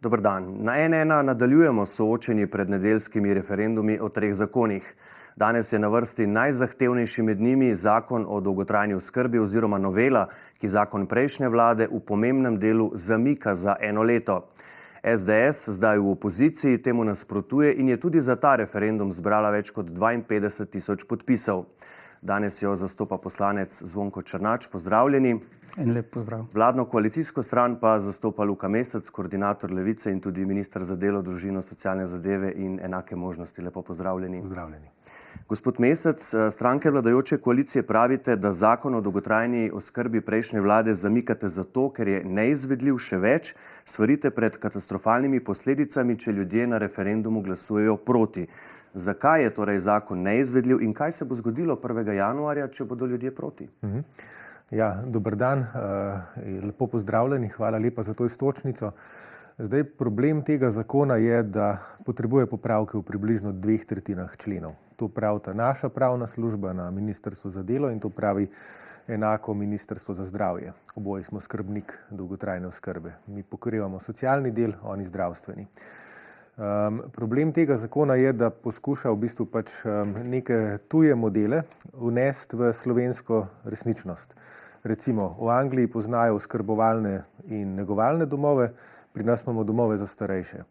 Dober dan. Na N1 nadaljujemo soočenje pred nedeljskimi referendumi o 3 zakonih. Danes je na vrsti najzahtevnejši med njimi zakon o dolgotrajni oskrbi oziroma novela, ki zakon prejšnje vlade v pomembnem delu zamika za 1 leto. SDS, zdaj v opoziciji, temu nasprotuje in je tudi za ta referendum zbrala več kot 52.000 podpisov. Danes jo zastopa poslanec Zvonko Černač. Pozdravljeni. En lep pozdrav. Vladno koalicijsko stran pa zastopa Luka Mesec, koordinator Levice in tudi minister za delo, družino, socialne zadeve in enake možnosti. Lepo pozdravljeni. Pozdravljeni. Gospod Mesec, stranke vladajoče koalicije pravite, da zakon o dolgotrajni oskrbi prejšnje vlade zamikate zato, ker je neizvedljiv, še več, svarite pred katastrofalnimi posledicami, če ljudje na referendumu glasujejo proti. Zakaj je torej zakon neizvedljiv in kaj se bo zgodilo 1. januarja, če bodo ljudje proti? Ja, dober dan, lepo pozdravljeni, hvala lepa za to iztočnico. Zdaj, problem tega zakona je, da potrebuje popravke v približno 2/3 členov. To pravita naša pravna služba na Ministrstvu za delo in to pravi enako Ministrstvo za zdravje. Oboji smo skrbnik dolgotrajne oskrbe. Mi pokrivamo socialni del, oni zdravstveni. Problem tega zakona je, da poskuša v bistvu neke tuje modele vnesti v slovensko resničnost. Recimo, v Angliji poznajo oskrbovalne in negovalne domove, pri nas imamo domove za starejše.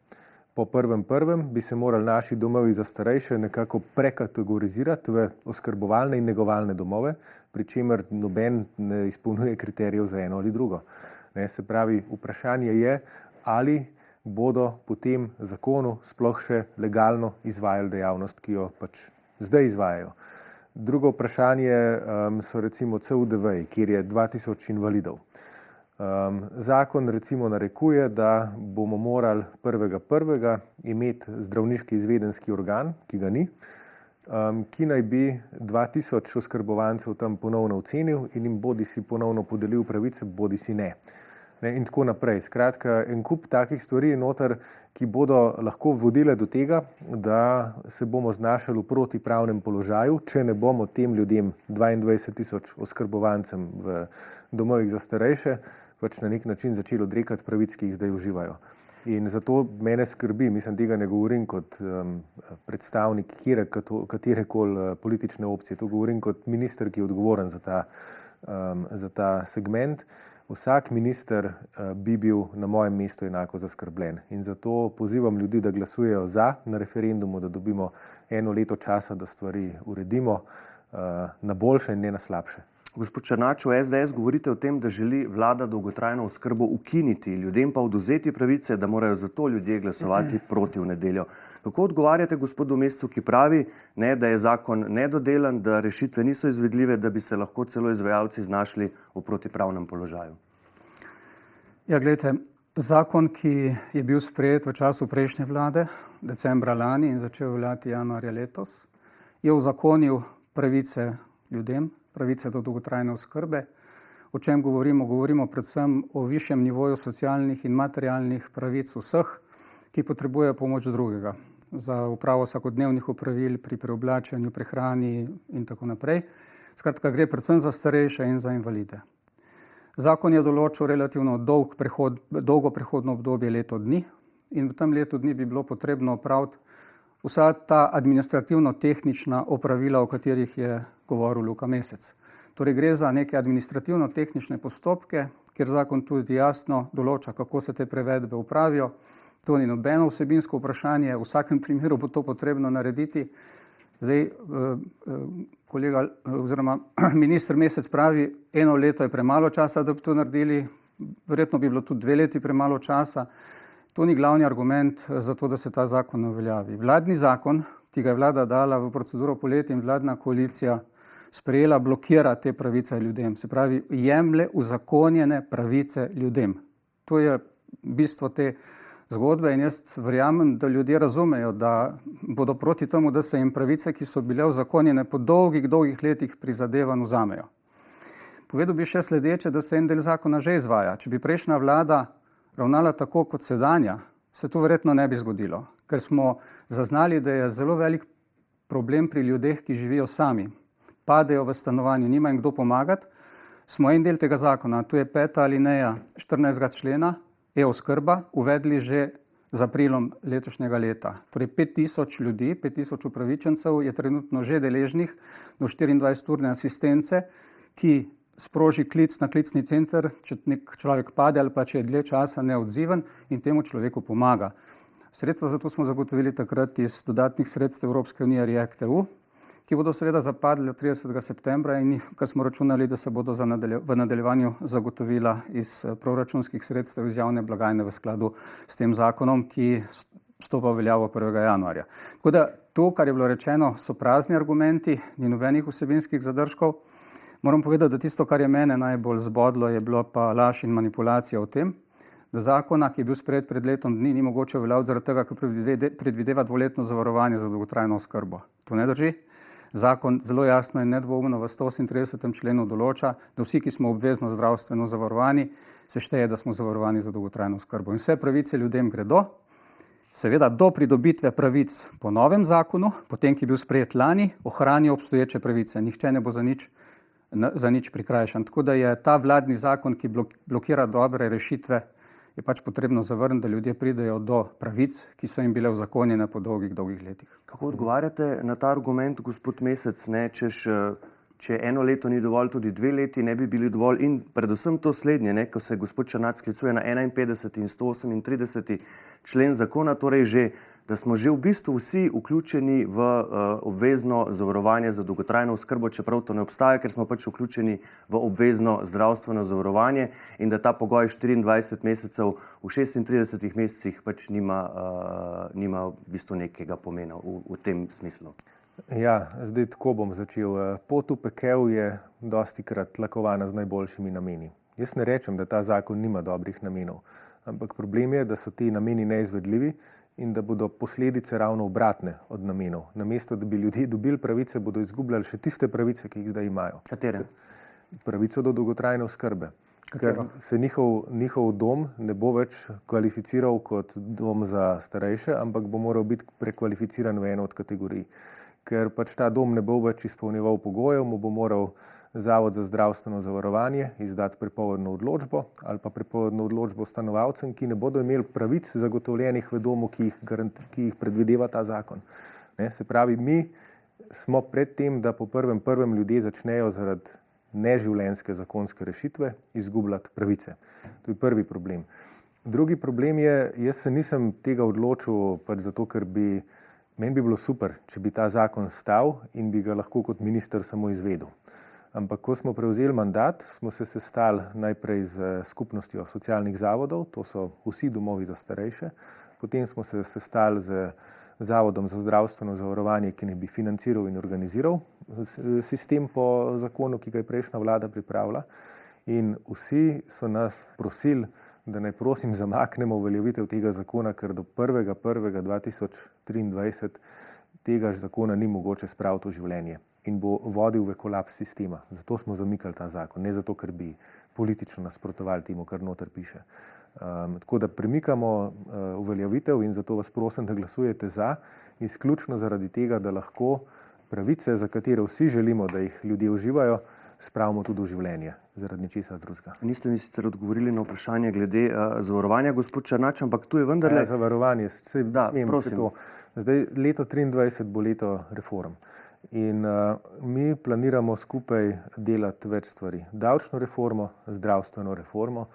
Po 1.1. bi se morali naši domovi za starejše nekako prekategorizirati v oskrbovalne in negovalne domove, pri čemer noben ne izpolnjuje kriterijev za eno ali drugo. Se pravi, vprašanje je, ali bodo po tem zakonu sploh še legalno izvajali dejavnost, ki jo zdaj izvajajo. Drugo vprašanje so recimo CUDV, kjer je 2000 invalidov. Zakon recimo narekuje, da bomo morali 1.1. imeti zdravniški izvedenski organ, ki ga ni, ki naj bi 2000 oskrbovancev tam ponovno ocenil in jim bodisi ponovno podelil pravice, bodisi ne. In tako naprej. Skratka, en kup takih stvari je noter, ki bodo lahko vodile do tega, da se bomo znašali v protipravnem položaju, če ne bomo tem ljudem, 22.000 oskrbovancem v domovih za starejše, na nek način začeli odrekati pravic, ki jih zdaj uživajo. In zato mene skrbi, mislim, tega ne govorim kot predstavnik katerekoli politične opcije, to govorim kot minister, ki je odgovoren za ta segment. Vsak minister bi bil na mojem mestu enako zaskrbljen. In zato pozivam ljudi, da glasujejo za na referendumu, da dobimo 1 leto časa, da stvari uredimo na boljše in ne na slabše. Gospod Černač, v SDS govorite o tem, da želi vlada dolgotrajno oskrbo ukiniti, ljudem pa odvzeti pravice, da morajo zato ljudje glasovati proti v nedeljo. Kako odgovarjate gospodu Mesecu, ki pravi, da je zakon nedodelan, da rešitve niso izvedljive, da bi se lahko celo izvajalci znašli v protipravnem položaju? Ja, gledajte, zakon, ki je bil sprejet v času prejšnje vlade, decembra lani in začel veljati januarja letos, je uzakonil pravice ljudem, pravice do dolgotrajne oskrbe. O čem govorimo? Govorimo predvsem o višjem nivoju socialnih in materialnih pravic vseh, ki potrebujejo pomoč drugega za upravo vsakodnevnih opravil pri preoblačenju, prehrani in tako naprej. Skratka, gre predvsem za starejše in za invalide. Zakon je določil relativno dolgo prehodno obdobje, leto dni, in v tem letu dni bi bilo potrebno opraviti vsa ta administrativno-tehnična opravila, o katerih je govoril Luka Mesec. Torej gre za neke administrativno-tehnične postopke, kjer zakon tudi jasno določa, kako se te prevedbe upravijo. To ni nobeno vsebinsko vprašanje, v vsakem primeru bo to potrebno narediti. Zdaj, kolega oziroma minister Mesec pravi, 1 leto je premalo časa, da bi to naredili, verjetno bi bilo tudi 2 leti premalo časa. To ni glavni argument za to, da se ta zakon uveljavi. Vladni zakon, ki ga je vlada dala v proceduro poleti in vladna koalicija sprejela, blokira te pravice ljudem. Se pravi, jemlje uzakonjene pravice ljudem. To je bistvo te zgodbe in jaz verjamem, da ljudje razumejo, da bodo proti temu, da se jim pravice, ki so bile uzakonjene po dolgih letih prizadevanj, vzamejo. Povedal bi še sledeče, da se en del zakona že izvaja. Če bi prejšnja vlada ravnala tako kot sedanja, se to verjetno ne bi zgodilo, ker smo zaznali, da je zelo velik problem pri ljudeh, ki živijo sami, padejo v stanovanju, nima jim kdo pomagati. Smo en del tega zakona, to je 5. alineja 14. člena, e-oskrba, uvedli že z aprilom letošnjega leta. Torej 5000 ljudi, 5000 upravičencev je trenutno že deležnih do 24-urne asistence, ki sproži klic na klicni center, če nek človek pade ali pa če je dlje časa neodziven in temu človeku pomaga. Sredstva za to smo zagotovili takrat iz dodatnih sredstev Evropske unije React-EU, ki bodo seveda zapadli 30. septembra in kar smo računali, da se bodo v nadaljevanju zagotovila iz proračunskih sredstev iz javne blagajne v skladu s tem zakonom, ki stopa v veljavo 1. januarja. Tako da to, kar je bilo rečeno, so prazni argumenti, ni nobenih vsebinskih zadržkov. Moram povedati, da tisto, kar je mene najbolj zbodlo, je bilo pa laž in manipulacija o tem, da zakona, ki je bil sprejet pred letom dni, ni mogoče uveljaviti zaradi tega, ker predvideva dvoletno zavarovanje za dolgotrajno oskrbo. To ne drži. Zakon zelo jasno in nedvoumno v 138. členu določa, da vsi, ki smo obvezno zdravstveno zavarovani, se šteje, da smo zavarovani za dolgotrajno oskrbo. In vse pravice ljudem gredo, seveda do pridobitve pravic po novem zakonu, potem, ki je bil sprejet lani, ohranijo obstoječe pravice. Nihče ne bo za nič prikrajšan. Tako da je ta vladni zakon, ki blokira dobre rešitve, je pač potrebno zavrniti, da ljudje pridejo do pravic, ki so jim bile uzakonjene po dolgih letih. Kako odgovarjate na ta argument, gospod Mesec, ne, če 1 leto ni dovolj, tudi 2 leti ne bi bili dovolj in predvsem to slednje, ne, ko se gospod Černač sklicuje na 51. in 138. člen zakona, torej že, da smo že v bistvu vsi vključeni v obvezno zavarovanje za dolgotrajno oskrbo, čeprav to ne obstaja, ker smo pač vključeni v obvezno zdravstveno zavarovanje in da ta pogoj 24 mesecev v 36 mesecih pač nima v bistvu nekega pomena v tem smislu. Ja, zdaj tako bom začel. Pot v pekel je dostikrat tlakovana z najboljšimi nameni. Jaz ne rečem, da ta zakon nima dobrih namenov, ampak problem je, da so ti nameni neizvedljivi in da bodo posledice ravno obratne od namenov. Namesto, da bi ljudje dobili pravice, bodo izgubljali še tiste pravice, ki jih zdaj imajo. Katere? Pravico do dolgotrajne oskrbe. Ker se njihov dom ne bo več kvalificiral kot dom za starejše, ampak bo moral biti prekvalificiran v eno od kategorij. Ker pač ta dom ne bo več izpolnjeval pogojev, mu bo moral Zavod za zdravstveno zavarovanje izdati prepovedno odločbo ali pa prepovedno odločbo stanovalcem, ki ne bodo imeli pravic zagotovljenih v domu, ki jih predvideva ta zakon. Se pravi, mi smo pred tem, da po 1.1. ljudje začnejo zaradi neživljenjske zakonske rešitve izgubljati pravice. To je prvi problem. Drugi problem je, jaz se nisem tega odločil pač zato, ker meni bi bilo super, če bi ta zakon stal in bi ga lahko kot minister samo izvedel. Ampak ko smo prevzeli mandat, smo se sestali najprej z skupnostjo socialnih zavodov, to so vsi domovi za starejše, potem smo se sestali z Zavodom za zdravstveno zavarovanje, ki ne bi financiral in organiziral sistem po zakonu, ki ga je prejšnja vlada pripravila. In vsi so nas prosili, da naj prosim zamaknemo uveljavitev tega zakona, ker do 1.1.2023 tega zakona ni mogoče spraviti v življenje in bo vodil v kolaps sistema. Zato smo zamikali ta zakon, ne zato, ker bi politično nasprotovali temu, kar noter piše. Tako da premikamo uveljavitev in zato vas prosim, da glasujete za, izključno zaradi tega, da lahko pravice, za katere vsi želimo, da jih ljudje uživajo, spravimo tudi v življenje, zaradi ničesar drugega. Niste mi sicer odgovorili na vprašanje glede zavarovanja, gospod Černač, ampak tu je vendarle... Zavarovanje, prosim. Zdaj, leto 2023 bo leto reform. In mi planiramo skupaj delati več stvari. Davčno reformo, zdravstveno reformo,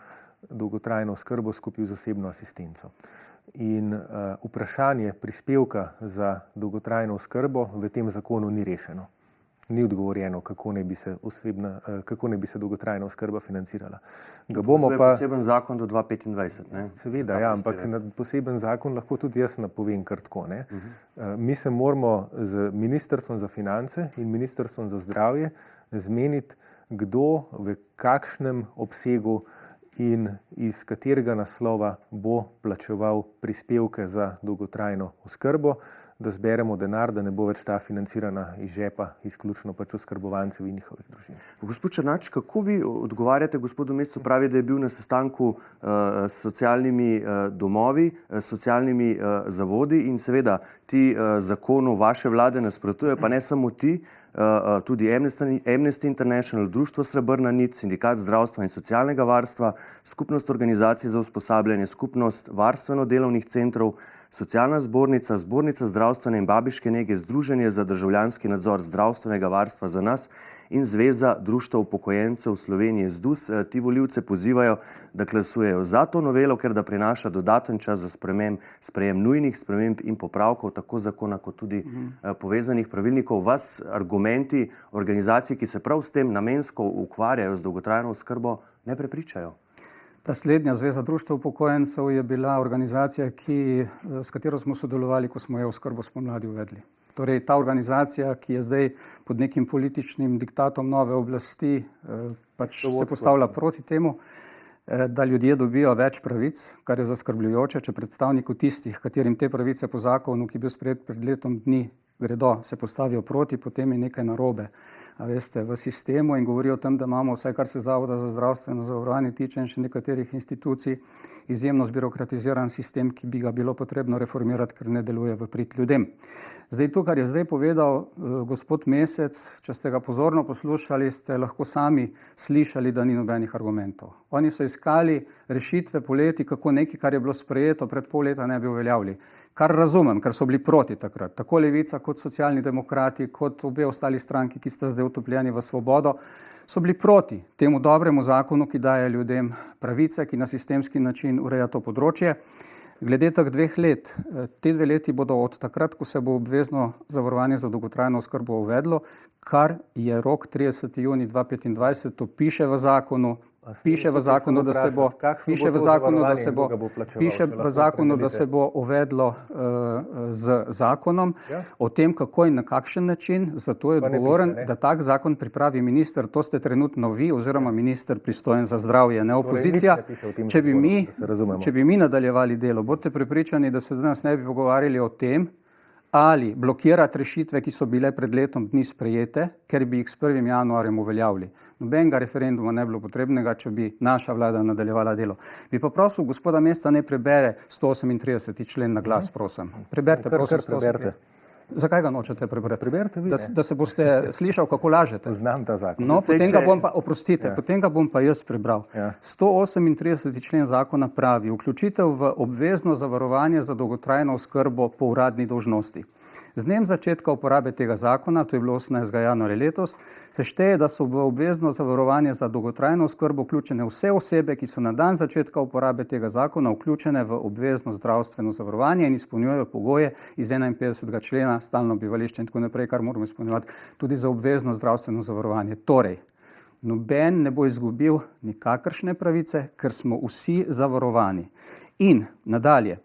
dolgotrajno oskrbo skupaj z osebno asistenco. In vprašanje prispevka za dolgotrajno oskrbo v tem zakonu ni rešeno. Ni odgovorjeno, kako naj bi se dolgotrajna oskrba financirala. To je poseben zakon do 2025, ne? Seveda, ja, ampak na poseben zakon lahko tudi jaz napovem kar tako, ne. Mi se moramo z Ministrstvom za finance in Ministrstvom za zdravje zmeniti, kdo v kakšnem obsegu in iz katerega naslova bo plačeval prispevke za dolgotrajno oskrbo da zberemo denar, da ne bo več ta financirana iz žepa, izključno pač oskrbovancev in njihovih družin. Gospod Černač, kako vi odgovarjate gospodu Mescu? Pravi, da je bil na sestanku s socialnimi domovi, s socialnimi zavodi in seveda ti zakonu vaše vlade nasprotujejo, pa ne samo ti, tudi Amnesty International, Društvo Srebrna nit, Sindikat zdravstva in socialnega varstva, Skupnost organizacij za usposabljanje, Skupnost varstveno-delovnih centrov, Socialna zbornica, Zbornica zdravstvene in babiške nege, Združenje za državljanski nadzor zdravstvenega varstva Za nas in Zveza društev upokojencev Slovenije ZDUS. Ti volivce pozivajo, da glasujejo za to novelo, ker da prinaša dodaten čas za sprejem nujnih sprememb in popravkov tako zakona kot tudi povezanih pravilnikov. Vas argumenti organizacij, ki se prav s tem namensko ukvarjajo z dolgotrajno oskrbo, ne prepričajo? Ta slednja Zveza društev upokojencev je bila organizacija, s katero smo sodelovali, ko smo e-oskrbo spomladi uvedli. Torej, ta organizacija, ki je zdaj pod nekim političnim diktatom nove oblasti, pač se postavlja proti temu, da ljudje dobijo več pravic, kar je zaskrbljujoče, če predstavnikov tistih, katerim te pravice po zakonu, ki je bil sprejet pred letom dni, gredo, se postavijo proti, potem je nekaj narobe, veste, v sistemu in govorijo o tem, da imamo vsaj kar se Zavoda za zdravstveno zavarovanje tiče in še nekaterih institucij izjemno zbirokratiziran sistem, ki bi ga bilo potrebno reformirati, ker ne deluje v prid ljudem. Zdaj, to, kar je zdaj povedal gospod Mesec, če ste ga pozorno poslušali, ste lahko sami slišali, da ni nobenih argumentov. Oni so iskali rešitve poleti, kako nekaj, kar je bilo sprejeto pred pol leta, ne bi uveljavili. Kar razumem, ker so bili proti takrat. Tako Levica kot Socialni demokrati, kot obe ostali stranki, ki sta zdaj utopljeni v svobodo, so bili proti temu dobremu zakonu, ki daje ljudem pravice, ki na sistemski način ureja to področje. Glede teh 2 let, te 2 leti bodo od takrat, ko se bo obvezno zavarovanje za dolgotrajno oskrbo uvedlo, kar je rok 30. junij 2025, to piše v zakonu. Piše v zakonu, da se bo uvedlo z zakonom o tem, kako in na kakšen način. Zato je odgovoren, da tak zakon pripravi minister, to ste trenutno vi oziroma minister pristojen za zdravje, ne opozicija. Če bi mi nadaljevali delo, bodite prepričani, da se danes ne bi pogovarjali o tem, ali blokirati rešitve, ki so bile pred letom dni sprejete, ker bi jih s 1. januarjem uveljavili. Nobenega referenduma ne bilo potrebnega, če bi naša vlada nadaljevala delo. Bi pa prosil gospoda Mesca, ne prebere 138. člen na glas, prosim. Preberite, prosim, 138. Zakaj ga nočete prebrati? Preberite vi. Da se boste slišal, kako lažete. Znam ta zakon. No, potem ga bom pa jaz prebral. 138. člen zakona pravi: vključitev v obvezno zavarovanje za dolgotrajno oskrbo po uradni dolžnosti. Z dnem začetka uporabe tega zakona, to je bilo 18. januarja letos, se šteje, da so v obvezno zavarovanje za dolgotrajno oskrbo vključene vse osebe, ki so na dan začetka uporabe tega zakona vključene v obvezno zdravstveno zavarovanje in izpolnjujejo pogoje iz 51. člena, stalno bivališče in tako naprej, kar moramo izpolnjevati tudi za obvezno zdravstveno zavarovanje. Torej, noben ne bo izgubil nikakršne pravice, ker smo vsi zavarovani. In nadalje,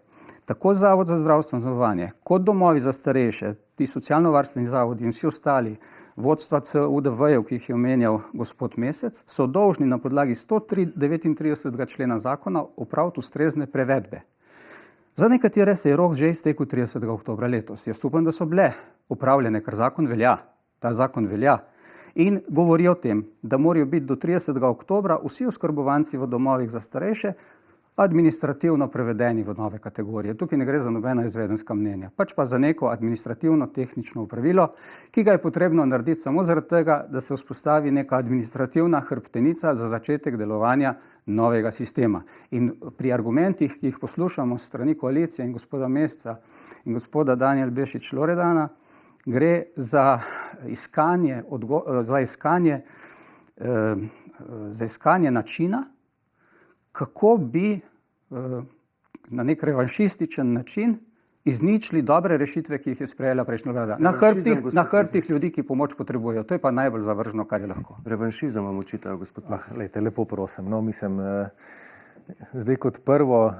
tako Zavod za zdravstveno zavarovanje, kot domovi za starejše, ti socialno-varstveni zavodi in vsi ostali, vodstva CUDV-jev, ki jih je omenjal gospod Mesec, so dolžni na podlagi 139. člena zakona opraviti ustrezne prevedbe. Za nekatere se je rok že iztekel 30. oktobra letos. Jaz upam, da so bile upravljene, ker zakon velja. Ta zakon velja. In govori o tem, da morajo biti do 30. oktobra vsi oskrbovanci v domovih za starejše administrativno prevedeni v nove kategorije. Tukaj ne gre za nobena izvedenska mnenja, pač pa za neko administrativno tehnično opravilo, ki ga je potrebno narediti samo zaradi tega, da se vzpostavi neka administrativna hrbtenica za začetek delovanja novega sistema. In pri argumentih, ki jih poslušamo s strani koalicije in gospoda Mesca in gospoda Danijela Bešič Loredana, gre za iskanje načina, kako bi na nek revanšističen način izničili dobre rešitve, ki jih je sprejela prejšnja vlada. Na hrbtih ljudi, ki pomoč potrebujejo. To je pa najbolj zavržno, kar je lahko. Revanšizem vam očitajo, gospod Mesec. Lepo prosim. No, mislim, zdaj kot prvo,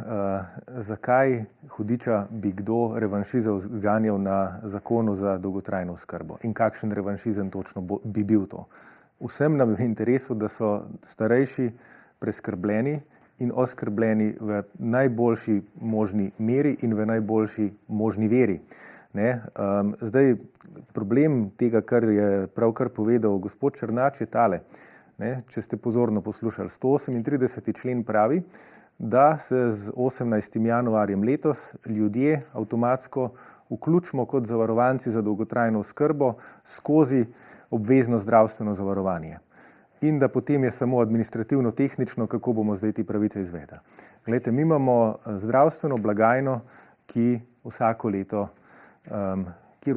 zakaj hudiča bi kdo revanšizem zganjal na zakonu za dolgotrajno oskrbo? In kakšen revanšizem točno bi bil to? Vsem nam je v interesu, da so starejši preskrbljeni in oskrbljeni v najboljši možni meri in v najboljši možni veri. Ne? Zdaj, problem tega, kar je pravkar povedal gospod Černač, je tale. Ne? Če ste pozorno poslušali, 138. člen pravi, da se z 18. januarjem letos ljudje avtomatsko vključimo kot zavarovanci za dolgotrajno oskrbo skozi obvezno zdravstveno zavarovanje. In da potem je samo administrativno-tehnično, kako bomo zdaj te pravice izvedli. Glejte, mi imamo zdravstveno blagajno, kjer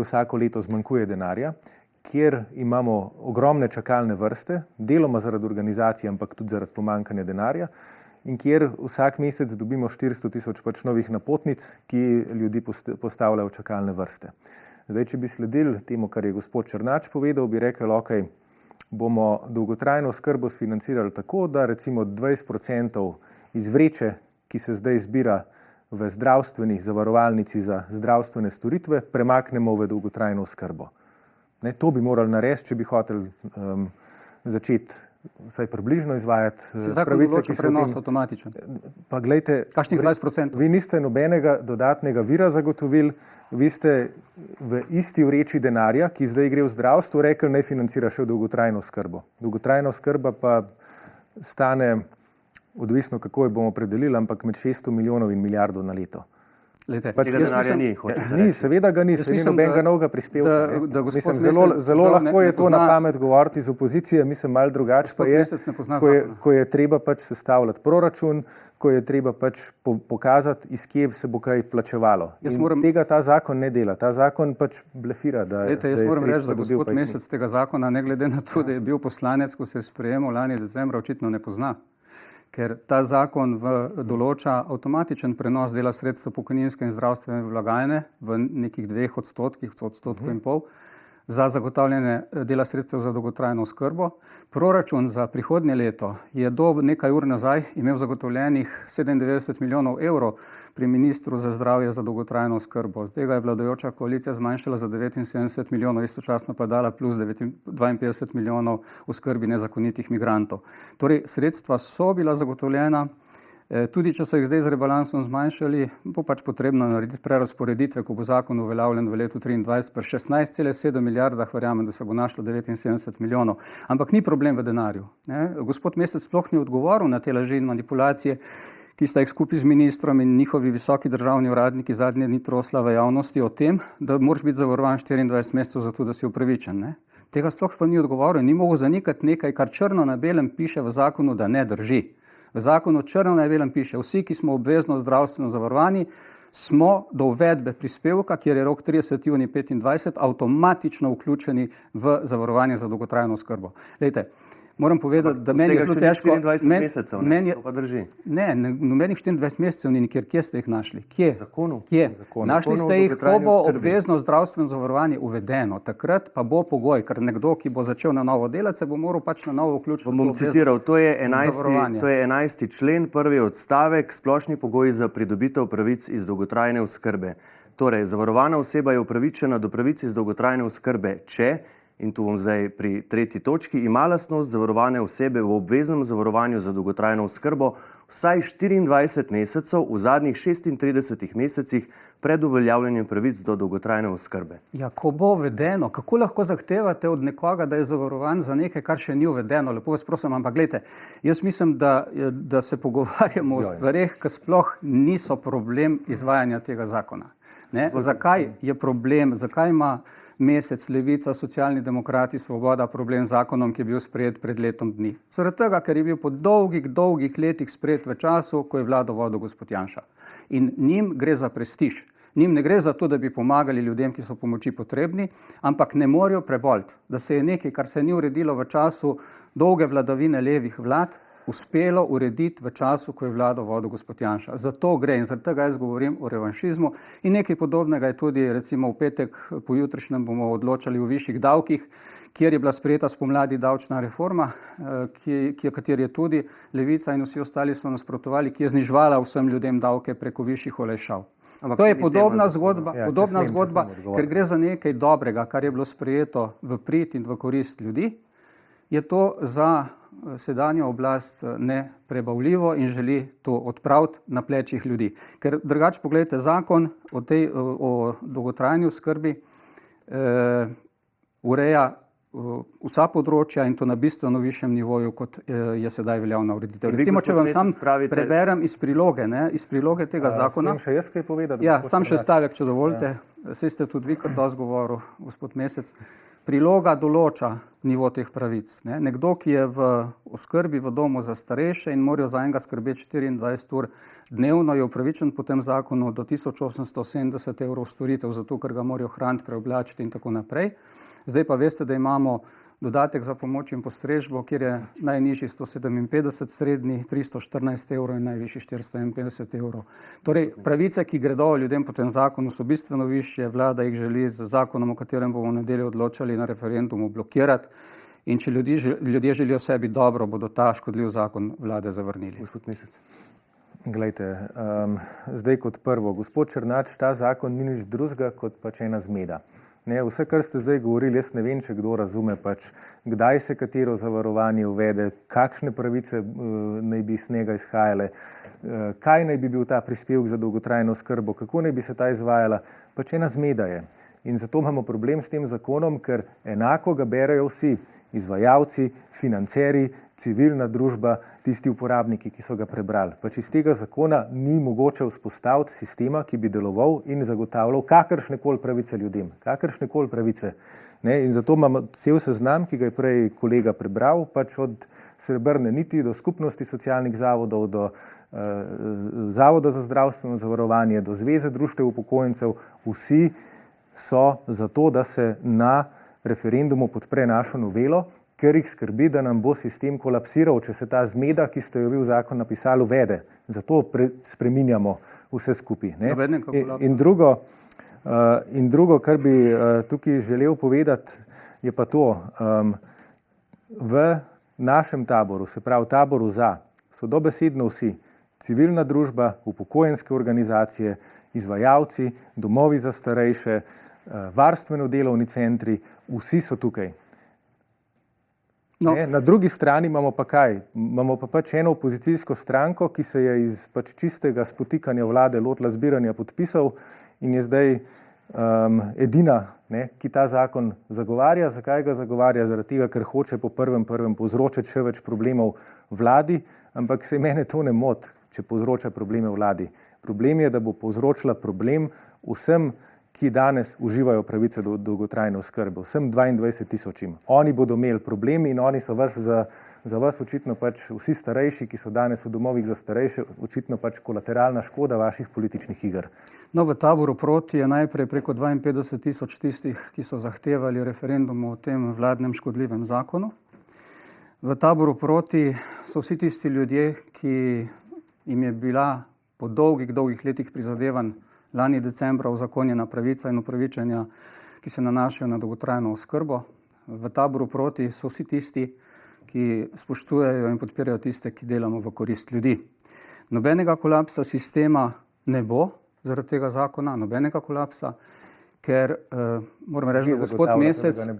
vsako leto zmanjkuje denarja, kjer imamo ogromne čakalne vrste, deloma zaradi organizacije, ampak tudi zaradi pomankanja denarja, in kjer vsak mesec dobimo 400 tisoč novih napotnic, ki ljudi postavljajo v čakalne vrste. Zdaj, če bi sledili temu, kar je gospod Černač povedal, bi rekel, ok, bomo dolgotrajno oskrbo sfinancirali tako, da recimo 20% iz vreče, ki se zdaj zbira v zdravstveni zavarovalnici za zdravstvene storitve, premaknemo v dolgotrajno oskrbo. Ne, to bi morali narediti, če bi hoteli začeti vsaj približno izvajati pravice, ki so prenos avtomatičen. Pa glejte, kakšnih 20%? Vi niste nobenega dodatnega vira zagotovili, vi ste v isti vreči denarja, ki zdaj gre v zdravstvo, rekli, naj financira še dolgotrajno oskrbo. Dolgotrajna oskrba pa stane, odvisno kako jo bomo predelili, ampak med 600 milijonov in milijardo na leto. Lejte, tega denarja ni. Ni, seveda ga ni, se ni nobenega novega prispevka. Mislim, zelo lahko je to na pamet govoriti iz opozicije, mislim, malo drugače pa je, ko je treba pač sestavljati proračun, ko je treba pač pokazati, iz kje se bo kaj plačevalo. Tega ta zakon ne dela, ta zakon pač blefira. Lejte, jaz moram reči, da gospod Mesec tega zakona, ne glede na to, da je bil poslanec, ko se je sprejemal lani decembra, očitno ne pozna. Ker ta zakon določa avtomatičen prenos dela sredstev pokojninske in zdravstvene blagajne v nekih 2%, odstotku in pol, za zagotavljanje dela sredstev za dolgotrajno oskrbo. Proračun za prihodnje leto je do nekaj ur nazaj imel zagotovljenih 97 milijonov evrov pri ministru za zdravje za dolgotrajno oskrbo. Z tega je vladajoča koalicija zmanjšala za 79 milijonov, istočasno pa dala plus 52 milijonov v skrbi nezakonitih migrantov. Torej, sredstva so bila zagotovljena. Tudi, če so jih zdaj z rebalansom zmanjšali, bo pač potrebno narediti prerazporeditve, ko bo zakon uveljavljen v letu 2023 pri 16,7 milijardah, verjamem, da se bo našlo 79 milijonov. Ampak ni problem v denarju. Ne? Gospod Mesec sploh ni odgovoril na te laži in manipulacije, ki sta jih skupaj z ministrom in njihovi visoki državni uradniki zadnje dni trosla v javnosti o tem, da moraš biti zavarovan 24 mesecev za to, da si upravičen. Ne? Tega sploh pa ni odgovoril in ni mogel zanikati nekaj, kar črno na belem piše v zakonu, da ne drži. V zakonu črno na belem piše, vsi, ki smo obvezno zdravstveno zavarovani, smo do uvedbe prispevka, kjer je rok 30. junij 2025, avtomatično vključeni v zavarovanje za dolgotrajno oskrbo. Lejte, moram povedati, da meni je zelo težko. 24 mesecev, to pa drži. Ne, nobenih 24 mesecev ni nikjer. Kje ste jih našli? Kje? Zakonu. Kje? Našli ste jih, ko bo obvezno zdravstveno zavarovanje uvedeno. Takrat pa bo pogoj, ker nekdo, ki bo začel na novo delati, se bo moral pač na novo vključiti. Bom citiral, to je 11. člen, prvi odstavek, splošni pogoji za pridobitev pravic iz dolgotrajne oskrbe. Torej, zavarovana oseba je upravičena do pravic iz dolgotrajne oskrbe, če, in tu bom zdaj pri 3. točki, ima lastnost zavarovane osebe v obveznem zavarovanju za dolgotrajno oskrbo vsaj 24 mesecev v zadnjih 36 mesecih pred uveljavljanjem pravic do dolgotrajne oskrbe. Ja, ko bo uvedeno, kako lahko zahtevate od nekoga, da je zavarovan za nekaj, kar še ni uvedeno? Lepo vas prosim, ampak gledajte, jaz mislim, da se pogovarjamo o stvareh, ki sploh niso problem izvajanja tega zakona. Ne? Zakaj je problem, zakaj ima Mesec, Levica, Socialni demokrati, Svoboda problem z zakonom, ki je bil sprejet pred letom dni? Zaradi tega, ker je bil po dolgih letih sprejet v času, ko je vlado vodil gospod Janša. In njim gre za prestiž. Njim ne gre za to, da bi pomagali ljudem, ki so pomoči potrebni, ampak ne morejo preboliti, da se je nekaj, kar se ni uredilo v času dolge vladavine levih vlad, uspelo urediti v času, ko je vlado vodil gospod Janša. Zato gre in zaradi tega jaz govorim o revanšizmu in nekaj podobnega je tudi recimo v petek pojutrišnjem bomo odločali o višjih davkih, kjer je bila sprejeta spomladi davčna reforma, kateri je tudi Levica in vsi ostali so nasprotovali, ki je zniževala vsem ljudem davke preko višjih olajšav. To je podobna zgodba, ker gre za nekaj dobrega, kar je bilo sprejeto v prid in v korist ljudi. je to za sedanjo oblast neprebavljivo in želi to odpraviti na plečih ljudi. Ker drugače pogledajte, zakon o dolgotrajni oskrbi ureja vsa področja in to na bistveno višjem nivoju, kot je sedaj veljavna ureditev. Recimo, če vam sam preberem iz priloge tega zakona. Smem še jaz kaj povedati? Ja, sam še stavek, če dovolite. Saj ste tudi vi kar dosti govoril, gospod Mesec. Priloga določa nivo teh pravic. Nekdo, ki je v oskrbi v domu za starejše in morajo za enega skrbeti 24 ur dnevno, je upravičen po tem zakonu do 1870 evrov storitev, zato ker ga morajo hraniti, preoblačiti in tako naprej. Zdaj pa veste, da imamo dodatek za pomoč in postrežbo, kjer je najnižji 157, srednji 314 evrov in najvišji 451 evrov. Torej, pravice, ki gredo ljudem po tem zakonu, so bistveno višje. Vlada jih želi z zakonom, o katerem bomo v nedeljo odločali na referendumu, blokirati. In če ljudje želijo sebi dobro, bodo ta škodljiv zakon vlade zavrnili. Gospod Mesec. Glejte, zdaj kot prvo, gospod Černač, ta zakon ni nič drugega kot pač ena zmeda. Vse, kar ste zdaj govorili, jaz ne vem, če kdo razume, kdaj se katero zavarovanje uvede, kakšne pravice naj bi iz njega izhajale, kaj naj bi bil ta prispevek za dolgotrajno oskrbo, kako naj bi se ta izvajala, ena zmeda je. In zato imamo problem s tem zakonom, ker enako ga berejo vsi izvajalci, financeri, civilna družba, tisti uporabniki, ki so ga prebrali. Iz tega zakona ni mogoče vzpostaviti sistema, ki bi deloval in zagotavljal kakršnekoli pravice ljudem. Kakršnekoli pravice. In zato imamo cel seznam, ki ga je prej kolega prebral, od Srebrne niti do skupnosti socialnih zavodov, do Zavoda za zdravstveno zavarovanje, do Zveze društev upokojencev, vsi so zato, da se na referendumu podpre našo novelo, ker jih skrbi, da nam bo sistem kolapsiral, če se ta zmeda, ki ste jo vi v zakon napisali, uvede. Zato spreminjamo vse skupaj. In drugo, kar bi tukaj želel povedati, je pa to. V našem taboru, se pravi taboru za, so dobesedno vsi. Civilna družba, upokojenske organizacije, izvajalci, domovi za starejše, varstveno-delovni centri, vsi so tukaj. Na drugi strani imamo pa kaj? Imamo pa eno opozicijsko stranko, ki se je iz čistega spotikanja vlade lotila zbiranja podpisov in je zdaj edina, ki ta zakon zagovarja. Zakaj ga zagovarja? Zaradi tega, ker hoče po prvem povzročiti še več problemov vladi, ampak se mene to ne moti, če povzroča probleme vladi. Problem je, da bo povzročila problem vsem, ki danes uživajo pravice do dolgotrajne oskrbe, vsem 22 tisočim. Oni bodo imeli problemi in oni so za vas očitno vsi starejši, ki so danes v domovih za starejše, očitno kolateralna škoda vaših političnih iger. No, v taboru proti je najprej preko 52 tisoč tistih, ki so zahtevali referendum o tem vladnem škodljivem zakonu. V taboru proti so vsi tisti ljudje, ki jim je bila po dolgih letih prizadevanj lani decembra uzakonjena pravica in upravičenja, ki se nanašajo na dolgotrajno oskrbo. V taboru proti so vsi tisti, ki spoštujejo in podpirajo tiste, ki delamo v korist ljudi. Nobenega kolapsa sistema ne bo zaradi tega zakona, nobenega kolapsa, ker moram reči, da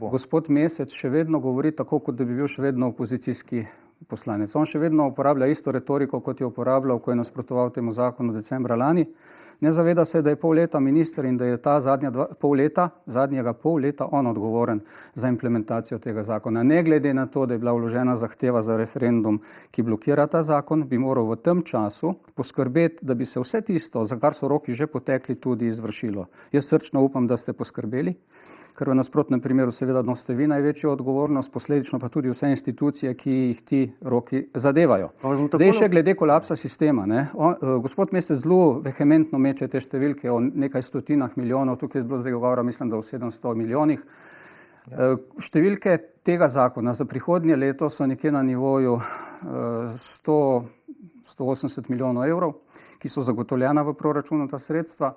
gospod Mesec še vedno govori tako, kot da bi bil še vedno opozicijski poslanec. On še vedno uporablja isto retoriko, kot je uporabljal, ko je nasprotoval temu zakonu decembra lani. Ne zaveda se, da je pol leta minister in da je ta zadnjega pol leta on odgovoren za implementacijo tega zakona. Ne glede na to, da je bila vložena zahteva za referendum, ki blokira ta zakon, bi moral v tem času poskrbeti, da bi se vse tisto, za kar so roki že potekli, tudi izvršilo. Jaz srčno upam, da ste poskrbeli, ker v nasprotnem primeru seveda nosite vi največjo odgovornost, posledično pa tudi vse institucije, ki jih ti roki zadevajo. Zdaj še glede kolapsa sistema. Gospod Mesec zelo vehementno meče te številke o nekaj stotinah milijonov, tukaj je bilo zdaj govora, mislim, da o 700 milijonih. Številke tega zakona za prihodnje leto so nekje na nivoju 180 milijonov evrov, ki so zagotovljena v proračunu ta sredstva.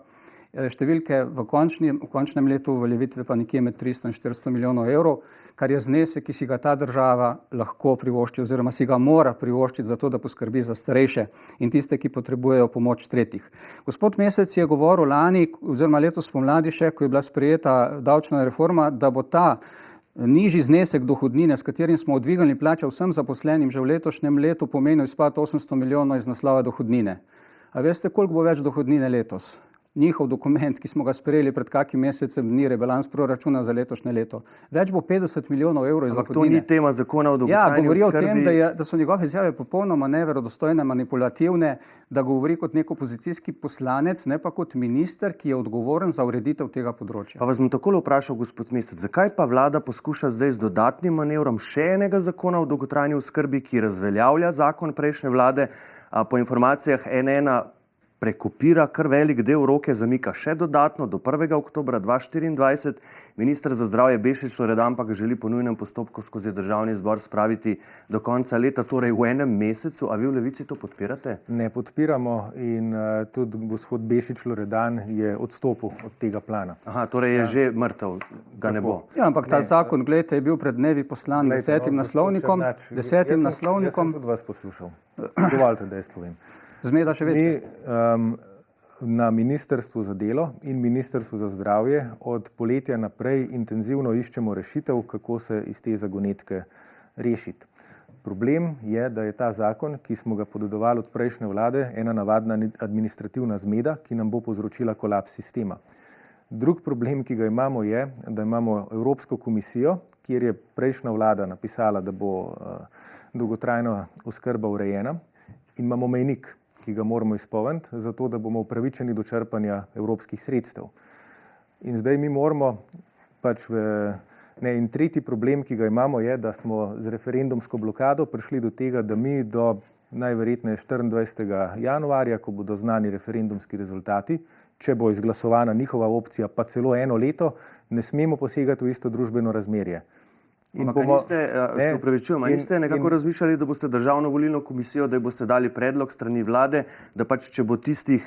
Številke v končnem letu uveljavitve pa nekje med 300 in 400 milijonov evrov, kar je znesek, ki si ga ta država lahko privošči oziroma si ga mora privoščiti za to, da poskrbi za starejše in tiste, ki potrebujejo pomoč tretjih. Gospod Mesec je govoril lani oziroma letos spomladi še, ko je bila sprejeta davčna reforma, da bo ta nižji znesek dohodnine, s katerim smo dvignili plače vsem zaposlenim že v letošnjem letu, pomenil izpad 800 milijonov iz naslova dohodnine. A veste, koliko bo več dohodnine letos? Njihov dokument, ki smo ga sprejeli pred kakim mesecem dni, rebalans proračuna za letošnje leto. Več bo 50 milijonov evrov iz dohodnine. Ampak to ni tema zakona o dolgotrajni govori oskrbi. o tem, da so njegove izjave popolnoma neverodostojne, manipulativne, da govori kot nek opozicijski poslanec, ne pa kot minister, ki je odgovoren za ureditev tega področja. Pa vas bom takole vprašal, gospod Mesec, zakaj pa vlada poskuša zdaj z dodatnim manevrom še enega zakona o dolgotrajni oskrbi, ki razveljavlja zakon prejšnje vlade, a po informacijah N1 prekopira kar velik del roke, zamika še dodatno do 1. oktobra 2024. Minister za zdravje Bešič Loredan pa ga želi po nujnem postopku skozi državni zbor spraviti do konca leta, torej v enem mesecu. A vi v Levici to podpirate? Ne podpiramo in tudi gospod Bešič Loredan je odstopil od tega plana. Aha, torej je že mrtev, ga ne bo. Ja, ampak ta zakon, gledajte, je bil pred dnevi poslan desetim naslovnikom. Jaz sem tudi vas poslušal. Dovolite, da jaz povem. Zmeda še večja. Mi na Ministrstvu za delo in Ministrstvu za zdravje od poletja naprej intenzivno iščemo rešitev, kako se iz te zagonetke rešiti. Problem je, da je ta zakon, ki smo ga podedovali od prejšnje vlade, ena navadna administrativna zmeda, ki nam bo povzročila kolaps sistema. Drug problem, ki ga imamo, je, da imamo Evropsko komisijo, kjer je prejšnja vlada napisala, da bo dolgotrajna oskrba urejena, in imamo mejnik, ki ga moramo izpolniti, zato da bomo upravičeni do črpanja evropskih sredstev. In zdaj mi moramo in tretji problem, ki ga imamo, je, da smo z referendumsko blokado prišli do tega, da mi do najverjetneje 24. januarja, ko bodo znani referendumski rezultati, če bo izglasovana njihova opcija, pa celo eno leto, ne smemo posegati v isto družbeno razmerje. Niste nekako razmišljali, da boste državno volilno komisijo, da boste dali predlog strani vlade, da če bo tistih,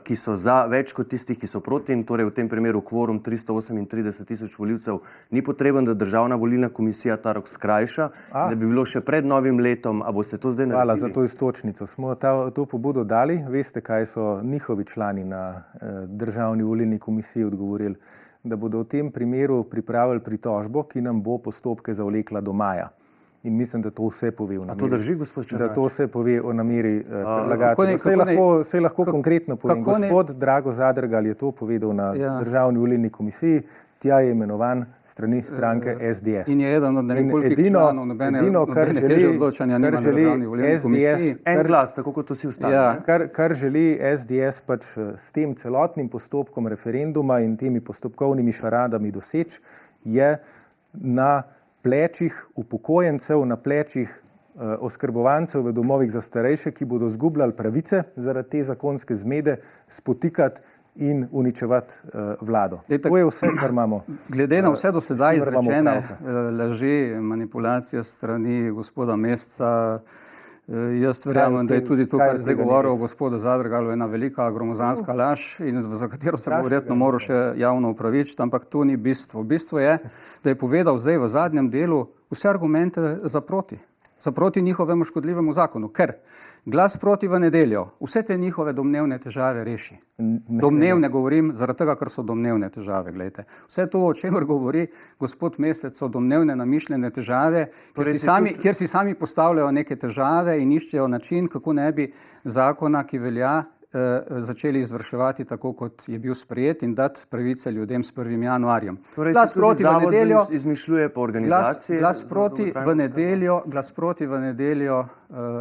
ki so za, več kot tistih, ki so proti, in torej v tem primeru kvorum 338 tisoč volivcev, ni potreben, da državna volilna komisija ta rok skrajša, da bi bilo še pred novim letom, a boste to zdaj naredili? Hvala za to iztočnico. Smo to pobudo dali, veste, kaj so njihovi člani na državni volilni komisiji odgovorili, da bodo v tem primeru pripravili pritožbo, ki nam bo postopke zavlekla do maja. In mislim, da to vse pove o nameri. A to drži, gospod Černač? Da to vse pove o nameri predlagatelja. Saj lahko konkretno povem. Gospod Drago Zadrgal je to povedal na državni volilni komisiji, tja je imenovan strani stranke SDS. In je eden od nekolikih članov nobene težje odločanja nima na državni volilni komisiji. En glas, tako kot vsi ostali. Kar želi SDS s tem celotnim postopkom referenduma in temi postopkovnimi šaradami doseči, je na plečih upokojencev, na plečih oskrbovancev v domovih za starejše, ki bodo zgubljali pravice zaradi te zakonske zmede, spotikati in uničevati vlado. To je vse, kar imamo. Glede na vse do sedaj izrečene laži, manipulacije strani gospoda Mesca, jaz verjamem, da je tudi to, kar zdaj govoril o gospodu Zadrgalu, ena velika gromozanska laž, in za katero se bo verjetno moral še javno opravičiti, ampak to ni bistvo. Bistvo je, da je povedal zdaj v zadnjem delu vse argumente za proti njihovemu škodljivemu zakonu, ker glas proti v nedeljo vse te njihove domnevne težave reši. Domnevne govorim, zaradi tega, ker so domnevne težave, gledajte. Vse to, o čemer govori gospod Mesec, so domnevne namišljene težave, kjer si sami postavljajo neke težave in iščejo način, kako ne bi zakona, ki velja, začeli izvrševati tako, kot je bil sprejet, in dati pravice ljudem s 1. januarjem. Torej se tudi zavod izmišljuje po organizaciji? Glas proti v nedeljo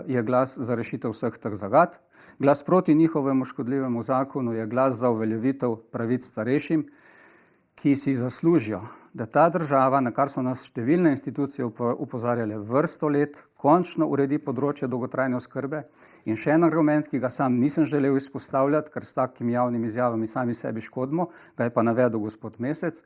je glas za rešitev vseh teh zagad. Glas proti njihovemu škodljivemu zakonu je glas za uveljavitev pravic starejšim, ki si zaslužijo, da ta država, na kar so nas številne institucije upozarjale vrsto let, končno uredi področje dolgotrajne oskrbe. In še en argument, ki ga sam nisem želel izpostavljati, ker s takimi javnimi izjavami sami sebi škodimo, ga je pa navedel gospod Mesec.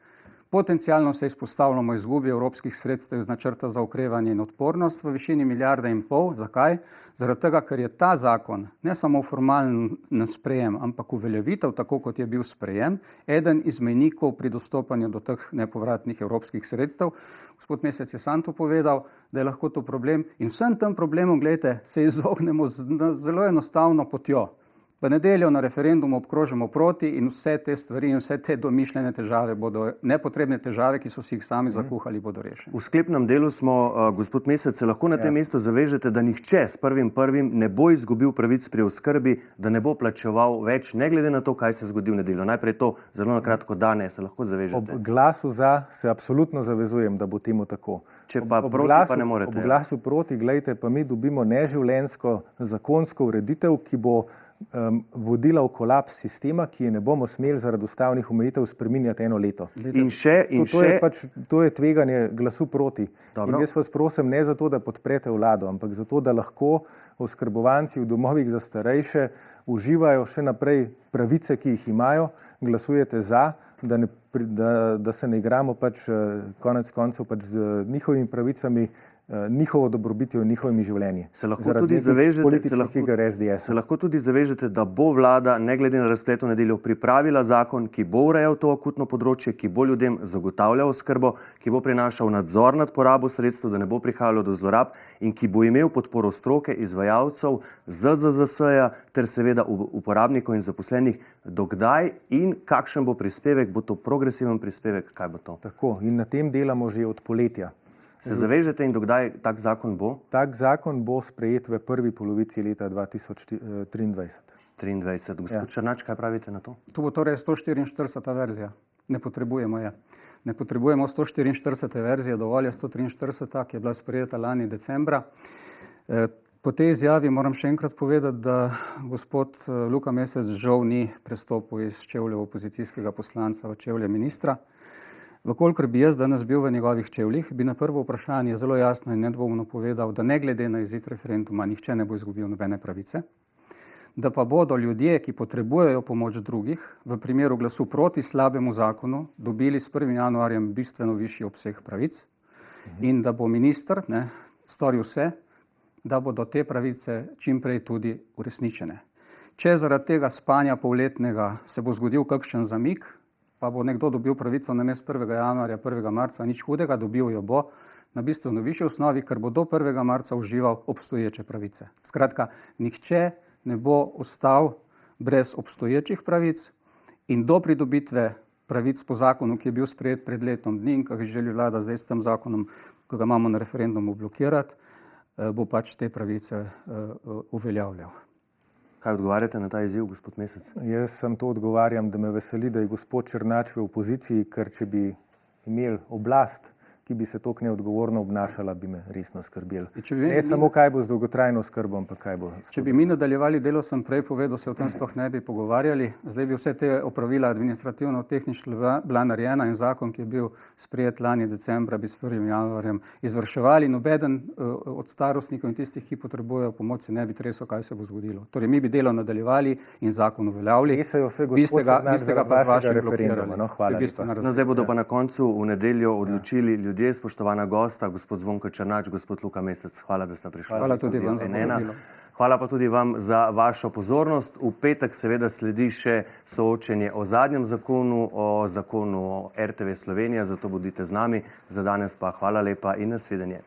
Potencialno se izpostavljamo izgubi evropskih sredstev iz načrta za okrevanje in odpornost v višini 1,5 milijarde. Zakaj? Zaradi tega, ker je ta zakon ne samo formalen sprejem, ampak uveljavitev, tako kot je bil sprejem, eden iz mejnikov pri dostopanju do teh nepovratnih evropskih sredstev. Gospod Mesec je sam to povedal, da je lahko to problem. In vsem tem problemom, gledajte, se izognemo z zelo enostavno potjo. V nedeljo na referendumu obkrožimo proti in vse te stvari in vse te domišljene težave bodo, nepotrebne težave, ki so si jih sami zakuhali, bodo rešene. V sklepnem delu smo, gospod Mesec, se lahko na tem mestu zavežete, da nihče s 1.1. ne bo izgubil pravic pri oskrbi, da ne bo plačeval več, ne glede na to, kaj se zgodi v nedeljo. Najprej to zelo na kratko danes, se lahko zavežete. Ob glasu za se absolutno zavezujem, da bo temu tako. Če pa proti, pa ne morete. Ob glasu proti, glejte, pa mi dobimo neživljenjsko zakonsko ureditev, ki bo vodila v kolaps sistema, ki je ne bomo smeli zaradi ustavnih omejitev spreminjati eno leto. To je tveganje glasu proti. Dobro. In jaz vas prosim ne zato, da podprete vlado, ampak zato, da lahko oskrbovanci v domovih za starejše uživajo še naprej pravice, ki jih imajo, glasujete za, da se ne igramo konec koncev z njihovimi pravicami, njihovo dobrobitjo in njihovimi življenji. Se lahko tudi zavežete, da bo vlada, ne glede na razplet v nedeljo, pripravila zakon, ki bo urejal to akutno področje, ki bo ljudem zagotavljal oskrbo, ki bo prinašal nadzor nad porabo sredstev, da ne bo prihajalo do zlorab in ki bo imel podporo stroke, izvajalcev, ZZZS-ja ter seveda uporabnikov in zaposlenih. Dokdaj in kakšen bo prispevek? Bo to progresiven prispevek? Kaj bo to? Tako, in na tem delamo že od poletja. Se zavežete in dokdaj tak zakon bo? Tak zakon bo sprejet v prvi polovici leta 2023. 23. Gospod Černač, kaj pravite na to? To bo torej 144. verzija. Ne potrebujemo je. Ne potrebujemo 144. verzije, dovolj je 143, ki je bila sprejeta lani decembra. Po tej izjavi moram še enkrat povedati, da gospod Luka Mesec žal ni prestopil iz čevljev opozicijskega poslanca v čevlje ministra. Vkolikor bi jaz danes bil v njegovih čevljih, bi na prvo vprašanje zelo jasno in nedvoumno povedal, da ne glede na izid referenduma nihče ne bo izgubil nobene pravice, da pa bodo ljudje, ki potrebujejo pomoč drugih, v primeru glasu proti slabemu zakonu dobili s 1. januarjem bistveno višji obseg pravic in da bo minister storil vse, da bodo te pravice čim prej tudi uresničene. Če zaradi tega spanja polletnega se bo zgodil kakšen zamik, pa bo nekdo dobil pravico namesto 1. januarja, 1. marca, nič hudega, dobil jo bo na bistveno višji osnovi, ker bo do 1. marca užival obstoječe pravice. Skratka, nihče ne bo ostal brez obstoječih pravic in do pridobitve pravic po zakonu, ki je bil sprejet pred letom dni in ki ga želi vlada zdaj s tem zakonom, ki ga imamo na referendumu, blokirati, bo te pravice uveljavljal. Kaj odgovarjate na ta izziv, gospod Mesec? Jaz sem to odgovarjam, da me veseli, da je gospod Černač v opoziciji, ker če bi imeli oblast, ki bi se toliko neodgovorno obnašala, bi me resno skrbeli. Ne samo kaj bo z dolgotrajno oskrbo, ampak kaj bo. Če bi mi nadaljevali delo, sem prej povedal, se o tem sploh ne bi pogovarjali. Zdaj bi vse te opravila administrativno-tehnično bila narejena in zakon, ki je bil sprejet lani decembra, bi s 1. januarjem izvrševali. Nobeden od starostnikov in tistih, ki potrebujejo pomoč, se ne bi tresel, kaj se bo zgodilo. Torej, mi bi delo nadaljevali in zakon uveljavili. Vi ste ga pa z vašim blokirali. Zdaj bodo pa na koncu v nedeljo odločili ljudje, spoštovana gosta, gospod Zvonko Černač, gospod Luka Mesec. Hvala, da ste prišli. Hvala tudi vam za povabilo. Hvala pa tudi vam za vašo pozornost. V petek seveda sledi še soočenje o zadnjem zakonu, o zakonu o RTV Slovenija, zato bodite z nami. Za danes pa hvala lepa in nasvidenje.